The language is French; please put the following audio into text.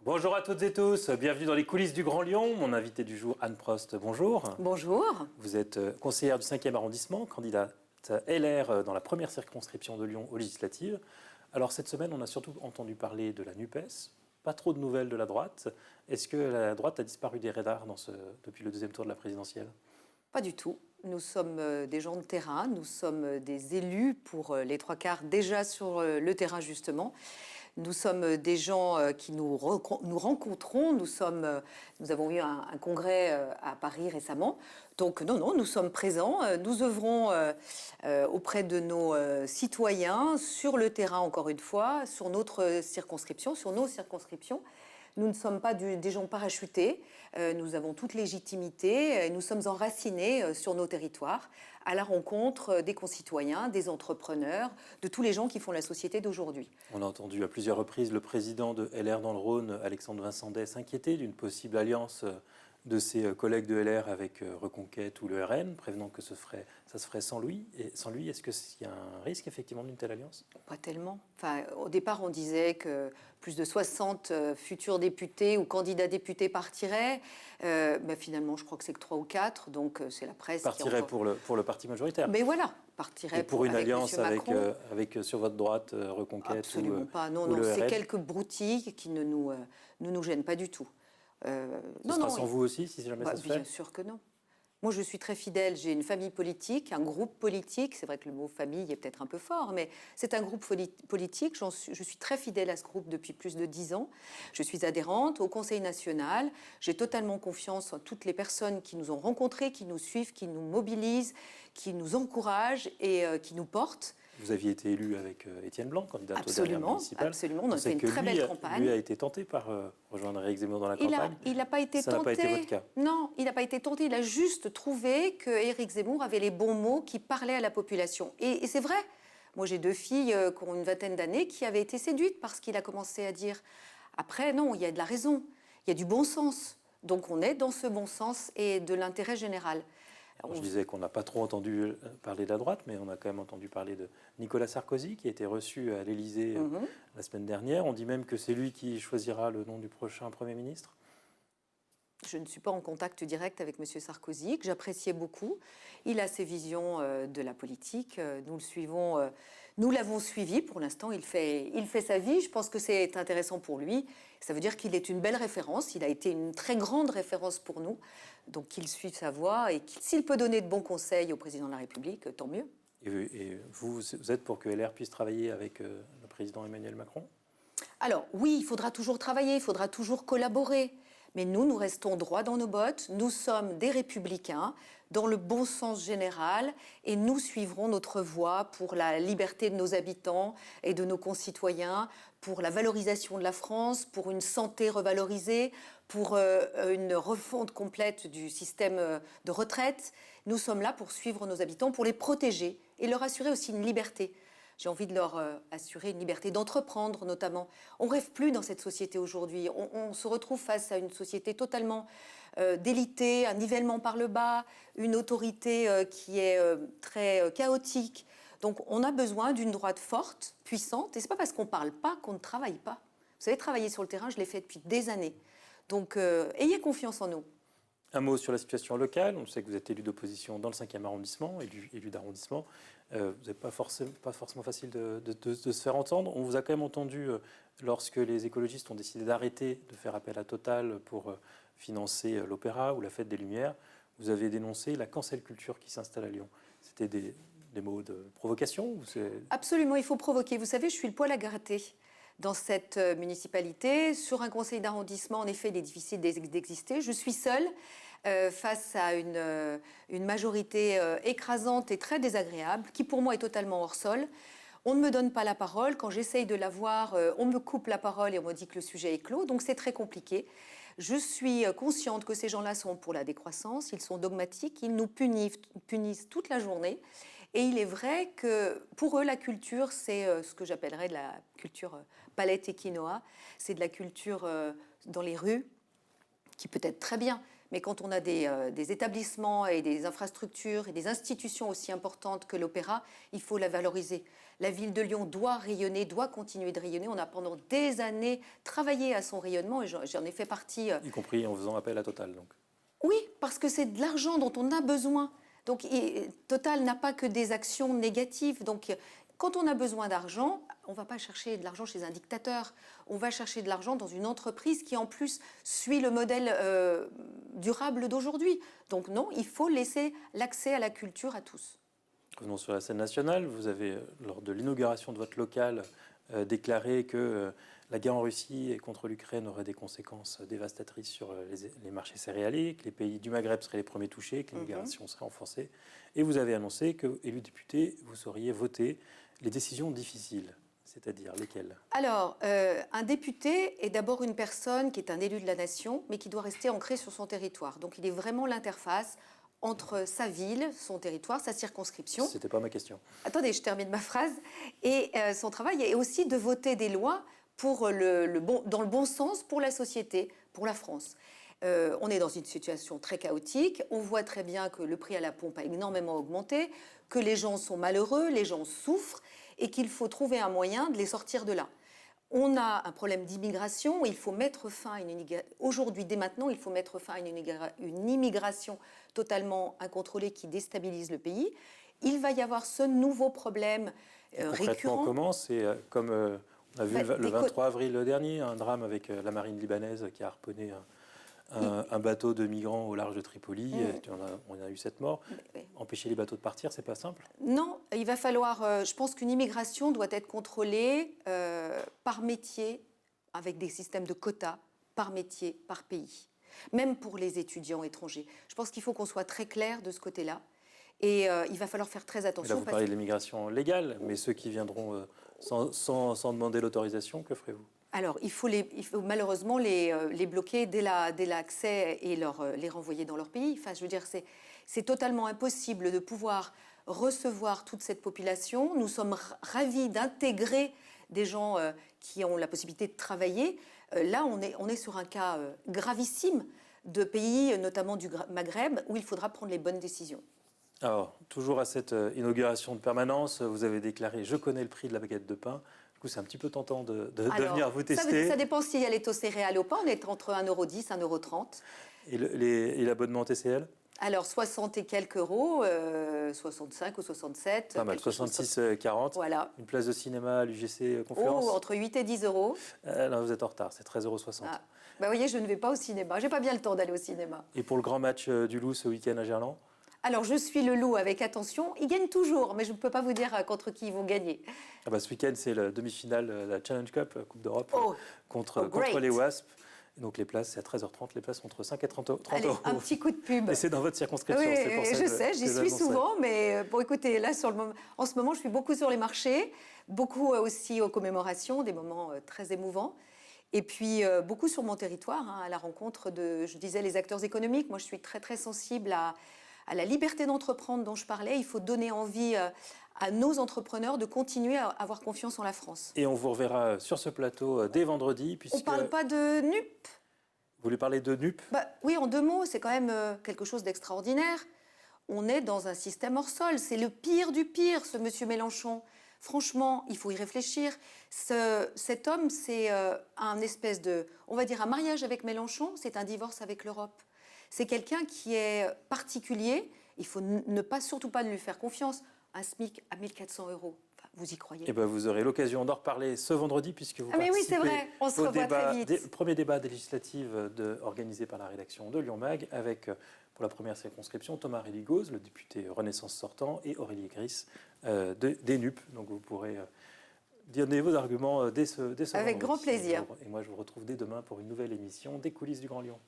Bonjour à toutes et tous, bienvenue dans les coulisses du Grand Lyon. Mon invité du jour, Anne Prost, bonjour. Bonjour. Vous êtes conseillère du 5e arrondissement, candidate LR dans la première circonscription de Lyon aux législatives. Alors cette semaine, on a surtout entendu parler de la NUPES, pas trop de nouvelles de la droite. Est-ce que la droite a disparu des radars depuis le deuxième tour de la présidentielle? Pas du tout. Nous sommes des gens de terrain, nous sommes des élus pour les trois quarts déjà sur le terrain justement. Nous sommes des gens qui nous rencontrons. Nous avons eu un congrès à Paris récemment. Donc non, nous sommes présents. Nous œuvrons auprès de nos citoyens sur le terrain, encore une fois, sur notre circonscription, sur nos circonscriptions. Nous ne sommes pas des gens parachutés, nous avons toute légitimité, nous sommes enracinés sur nos territoires, à la rencontre des concitoyens, des entrepreneurs, de tous les gens qui font la société d'aujourd'hui. On a entendu à plusieurs reprises le président de LR dans le Rhône, Alexandre Vincendet, s'inquiéter d'une possible alliance de ses collègues de LR avec Reconquête ou le RN, prévenant que ça se ferait sans lui. Et sans lui, est-ce qu'il y a un risque effectivement d'une telle alliance? Pas tellement. Enfin, au départ, on disait que plus de 60 futurs députés ou candidats députés partiraient. Finalement, je crois que c'est que 3 ou 4, donc c'est la presse partiraient qui encore... pour le parti majoritaire. Mais voilà, partirait et pour une alliance avec sur votre droite, Reconquête. Absolument pas. Non, c'est quelques broutilles qui ne nous gênent pas du tout. Ce sera sans vous aussi, si jamais ça se fait? Bien sûr que non. Moi, je suis très fidèle. J'ai une famille politique, un groupe politique. C'est vrai que le mot famille est peut-être un peu fort, mais c'est un groupe politique. Je suis très fidèle à ce groupe depuis plus de 10 ans. Je suis adhérente au Conseil national. J'ai totalement confiance en toutes les personnes qui nous ont rencontrés, qui nous suivent, qui nous mobilisent, qui nous encouragent et qui nous portent. Vous aviez été élu avec Étienne Blanc, candidat aux dernières municipales. Absolument, on a fait une très belle campagne. Lui a été tenté par rejoindre Éric Zemmour dans la campagne. Il n'a pas été tenté. Ça n'a pas été votre cas. Non, il n'a pas été tenté. Il a juste trouvé que Éric Zemmour avait les bons mots qui parlaient à la population. Et c'est vrai. Moi, j'ai 2 filles qui ont une vingtaine d'années qui avaient été séduites par ce qu'il a commencé à dire. Après, non, il y a de la raison. Il y a du bon sens. Donc, on est dans ce bon sens et de l'intérêt général. Je disais qu'on n'a pas trop entendu parler de la droite, mais on a quand même entendu parler de Nicolas Sarkozy, qui a été reçu à l'Élysée la semaine dernière. On dit même que c'est lui qui choisira le nom du prochain Premier ministre. Je ne suis pas en contact direct avec M. Sarkozy, que j'appréciais beaucoup. Il a ses visions de la politique. Nous le suivons. Nous l'avons suivi. Pour l'instant, il fait sa vie. Je pense que c'est intéressant pour lui. Ça veut dire qu'il est une belle référence. Il a été une très grande référence pour nous. Donc, qu'il suive sa voie et s'il peut donner de bons conseils au président de la République, tant mieux. Et vous êtes pour que LR puisse travailler avec le président Emmanuel Macron? Alors, oui, il faudra toujours travailler, il faudra toujours collaborer. Mais nous restons droits dans nos bottes. Nous sommes des républicains, dans le bon sens général, et nous suivrons notre voie pour la liberté de nos habitants et de nos concitoyens, pour la valorisation de la France, pour une santé revalorisée, pour une refonte complète du système de retraite. Nous sommes là pour suivre nos habitants, pour les protéger et leur assurer aussi une liberté. J'ai envie de leur assurer une liberté d'entreprendre, notamment. On ne rêve plus dans cette société aujourd'hui. On se retrouve face à une société totalement délitée, un nivellement par le bas, une autorité qui est très chaotique. Donc, on a besoin d'une droite forte, puissante. Et ce n'est pas parce qu'on ne parle pas qu'on ne travaille pas. Vous savez, travailler sur le terrain, je l'ai fait depuis des années. Donc, ayez confiance en nous. Un mot sur la situation locale. On sait que vous êtes élu d'opposition dans le 5e arrondissement, élu d'arrondissement. Vous n'êtes pas forcément facile de se faire entendre. On vous a quand même entendu lorsque les écologistes ont décidé d'arrêter de faire appel à Total pour financer l'Opéra ou la Fête des Lumières. Vous avez dénoncé la cancel culture qui s'installe à Lyon. C'était des mots de provocation ou Absolument, il faut provoquer. Vous savez, je suis le poil à gratter dans cette municipalité. Sur un conseil d'arrondissement, en effet, il est difficile d'exister. Je suis seule face à une majorité écrasante et très désagréable, qui pour moi est totalement hors sol. On ne me donne pas la parole. Quand j'essaye de l'avoir, on me coupe la parole et on me dit que le sujet est clos. Donc c'est très compliqué. Je suis consciente que ces gens-là sont pour la décroissance. Ils sont dogmatiques. Ils nous punissent toute la journée. Et il est vrai que pour eux, la culture, c'est ce que j'appellerais de la culture palette et quinoa. C'est de la culture dans les rues, qui peut être très bien, Mais quand on a des établissements et des infrastructures et des institutions aussi importantes que l'Opéra, il faut la valoriser. La ville de Lyon doit rayonner, doit continuer de rayonner. On a pendant des années travaillé à son rayonnement et j'en ai fait partie. Y compris en faisant appel à Total, donc. Oui, parce que c'est de l'argent dont on a besoin. Donc, Total n'a pas que des actions négatives. Donc, quand on a besoin d'argent, on ne va pas chercher de l'argent chez un dictateur. On va chercher de l'argent dans une entreprise qui, en plus, suit le modèle durable d'aujourd'hui. Donc, non, il faut laisser l'accès à la culture à tous. Revenons sur la scène nationale. Vous avez, lors de l'inauguration de votre local, déclaré que la guerre en Russie et contre l'Ukraine aurait des conséquences dévastatrices sur les marchés céréaliers, que les pays du Maghreb seraient les premiers touchés, que l'immigration serait renforcée. Et vous avez annoncé que, élu député, vous sauriez voter les décisions difficiles, c'est-à-dire lesquelles? Alors, un député est d'abord une personne qui est un élu de la nation, mais qui doit rester ancré sur son territoire. Donc, il est vraiment l'interface entre sa ville, son territoire, sa circonscription. C'était pas ma question. Attendez, je termine ma phrase. Et son travail est aussi de voter des lois pour dans le bon sens pour la société, pour la France. On est dans une situation très chaotique. On voit très bien que le prix à la pompe a énormément augmenté, que les gens sont malheureux, les gens souffrent, et qu'il faut trouver un moyen de les sortir de là. On a un problème d'immigration. Il faut mettre fin à aujourd'hui, dès maintenant, il faut mettre fin à une immigration totalement incontrôlée qui déstabilise le pays. Il va y avoir ce nouveau problème récurrent. Comment c'est comme on a vu le 23 avril dernier, un drame avec la marine libanaise qui a harponné un bateau de migrants au large de Tripoli. On a eu 7 morts. Empêcher les bateaux de partir, c'est pas simple? Non, il va falloir... je pense qu'une immigration doit être contrôlée par métier, avec des systèmes de quotas, par métier, par pays. Même pour les étudiants étrangers. Je pense qu'il faut qu'on soit très clair de ce côté-là. Et il va falloir faire très attention. Là, vous parlez de l'immigration légale, mais ceux qui viendront sans demander l'autorisation, que ferez-vous? Alors, il faut malheureusement les bloquer dès l'accès et les renvoyer dans leur pays. Enfin, je veux dire, c'est totalement impossible de pouvoir recevoir toute cette population. Nous sommes ravis d'intégrer des gens qui ont la possibilité de travailler. Là, on est sur un cas gravissime de pays, notamment du Maghreb, où il faudra prendre les bonnes décisions. Alors, toujours à cette inauguration de permanence, vous avez déclaré « Je connais le prix de la baguette de pain ». Du coup, c'est un petit peu tentant de venir vous tester. Ça dépend si elle est au céréales ou pas. On est entre 1,10 €, 1,30 €. Et l'abonnement TCL? Alors, 60 et quelques euros, 65 ou 67. Pas mal, 66,40 €. Voilà. Une place de cinéma à l'UGC Confluence? Entre 8 et 10 euros. Là, vous êtes en retard, c'est 13,60 €. Ah. Bah, vous voyez, je ne vais pas au cinéma. Je n'ai pas bien le temps d'aller au cinéma. Et pour le grand match du Loup ce week-end à Gerland? Alors, je suis le Loup avec attention. Ils gagnent toujours, mais je ne peux pas vous dire contre qui ils vont gagner. Ah bah, ce week-end, c'est la demi-finale de la Challenge Cup, Coupe d'Europe, contre les Wasps. Donc les places, c'est à 13h30. Les places sont entre 5 et 30 €. Allez, un petit coup de pub. Et c'est dans votre circonscription. Oui, c'est pour ça je sais, j'y suis souvent. Mais bon, écoutez, là, en ce moment, je suis beaucoup sur les marchés, beaucoup aussi aux commémorations, des moments très émouvants. Et puis, beaucoup sur mon territoire, à la rencontre de, je disais, les acteurs économiques. Moi, je suis très, très sensible à la liberté d'entreprendre dont je parlais. Il faut donner envie à nos entrepreneurs de continuer à avoir confiance en la France. Et on vous reverra sur ce plateau dès vendredi. On ne parle pas de NUP. Vous voulez parler de NUP? Oui, en 2 mots, c'est quand même quelque chose d'extraordinaire. On est dans un système hors sol. C'est le pire du pire, ce monsieur Mélenchon. Franchement, il faut y réfléchir. Cet homme, c'est un espèce de, on va dire, un mariage avec Mélenchon, c'est un divorce avec l'Europe. C'est quelqu'un qui est particulier. Il faut surtout pas lui faire confiance. Un SMIC à 1 400 €. Enfin, vous y croyez? Eh ben, vous aurez l'occasion d'en reparler ce vendredi puisque vous mais oui, c'est vrai. On se revoit très vite. Premier débat législatif organisé par la rédaction de Lyon Mag avec, pour la première circonscription, Thomas Réligoz, le député Renaissance sortant, et Aurélie Gris des NUP. Donc vous pourrez donner vos arguments dès ce avec vendredi. grand plaisir. Et moi, je vous retrouve dès demain pour une nouvelle émission des coulisses du Grand Lyon.